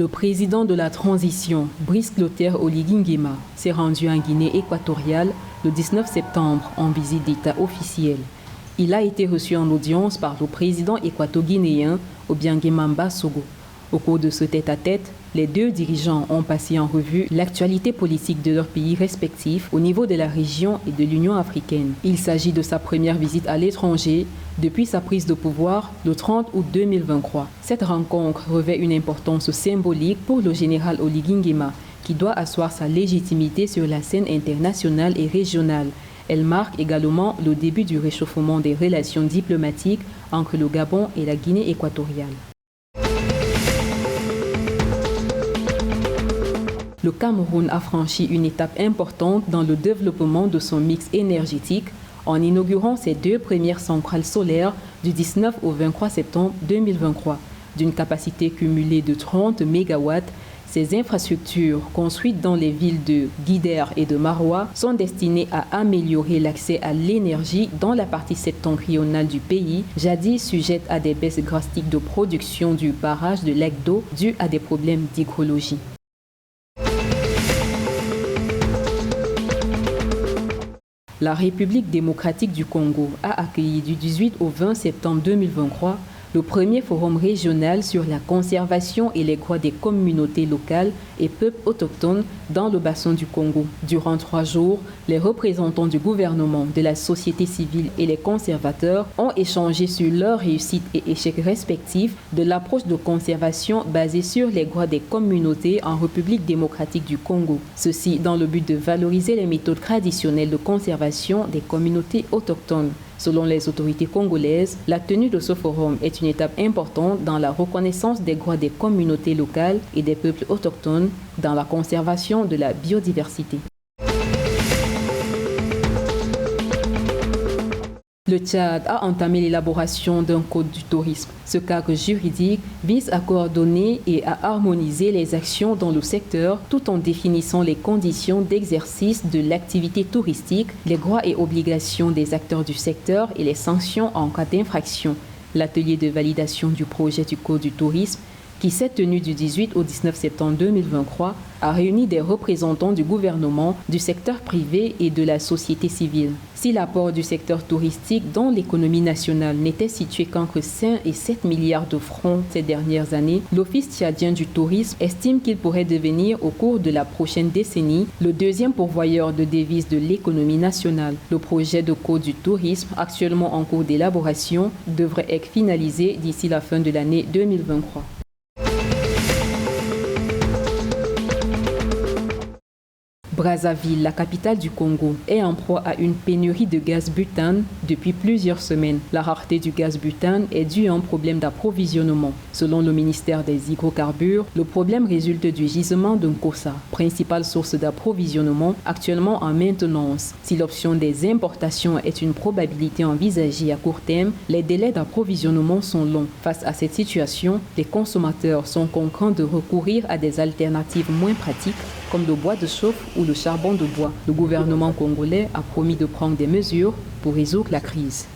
Le président de la transition, Brice Clotaire Oligui Nguema, s'est rendu en Guinée équatoriale le 19 septembre en visite d'État officielle. Il a été reçu en audience par le président équato-guinéen Obiangema Mbasogo. Au cours de ce tête-à-tête, les deux dirigeants ont passé en revue l'actualité politique de leurs pays respectifs au niveau de la région et de l'Union africaine. Il s'agit de sa première visite à l'étranger depuis sa prise de pouvoir le 30 août 2023. Cette rencontre revêt une importance symbolique pour le général Oligui Nguema, qui doit asseoir sa légitimité sur la scène internationale et régionale. Elle marque également le début du réchauffement des relations diplomatiques entre le Gabon et la Guinée équatoriale. Le Cameroun a franchi une étape importante dans le développement de son mix énergétique en inaugurant ses deux premières centrales solaires du 19 au 23 septembre 2023. D'une capacité cumulée de 30 MW, ces infrastructures, construites dans les villes de Guider et de Maroua, sont destinées à améliorer l'accès à l'énergie dans la partie septentrionale du pays, jadis sujette à des baisses drastiques de production du barrage de lac d'eau dû à des problèmes d'hydrologie. La République démocratique du Congo a accueilli du 18 au 20 septembre 2023 le premier forum régional sur la conservation et les droits des communautés locales et peuples autochtones dans le bassin du Congo. Durant 3 jours, les représentants du gouvernement, de la société civile et les conservateurs ont échangé sur leurs réussites et échecs respectifs de l'approche de conservation basée sur les droits des communautés en République démocratique du Congo. Ceci dans le but de valoriser les méthodes traditionnelles de conservation des communautés autochtones. Selon les autorités congolaises, la tenue de ce forum est une étape importante dans la reconnaissance des droits des communautés locales et des peuples autochtones dans la conservation de la biodiversité. Le Tchad a entamé l'élaboration d'un code du tourisme. Ce cadre juridique vise à coordonner et à harmoniser les actions dans le secteur tout en définissant les conditions d'exercice de l'activité touristique, les droits et obligations des acteurs du secteur et les sanctions en cas d'infraction. L'atelier de validation du projet du code du tourisme, qui s'est tenu du 18 au 19 septembre 2023, a réuni des représentants du gouvernement, du secteur privé et de la société civile. Si l'apport du secteur touristique dans l'économie nationale n'était situé qu'entre 5 et 7 milliards de francs ces dernières années, l'Office tchadien du tourisme estime qu'il pourrait devenir au cours de la prochaine décennie le deuxième pourvoyeur de devises de l'économie nationale. Le projet de code du tourisme, actuellement en cours d'élaboration, devrait être finalisé d'ici la fin de l'année 2023. Brazzaville, la capitale du Congo, est en proie à une pénurie de gaz butane depuis plusieurs semaines. La rareté du gaz butane est due à un problème d'approvisionnement. Selon le ministère des Hydrocarbures, le problème résulte du gisement de Nkossa, principale source d'approvisionnement actuellement en maintenance. Si l'option des importations est une probabilité envisagée à court terme, les délais d'approvisionnement sont longs. Face à cette situation, les consommateurs sont contraints de recourir à des alternatives moins pratiques comme le bois de chauffe ou le charbon de bois. Le gouvernement congolais a promis de prendre des mesures pour résoudre la crise.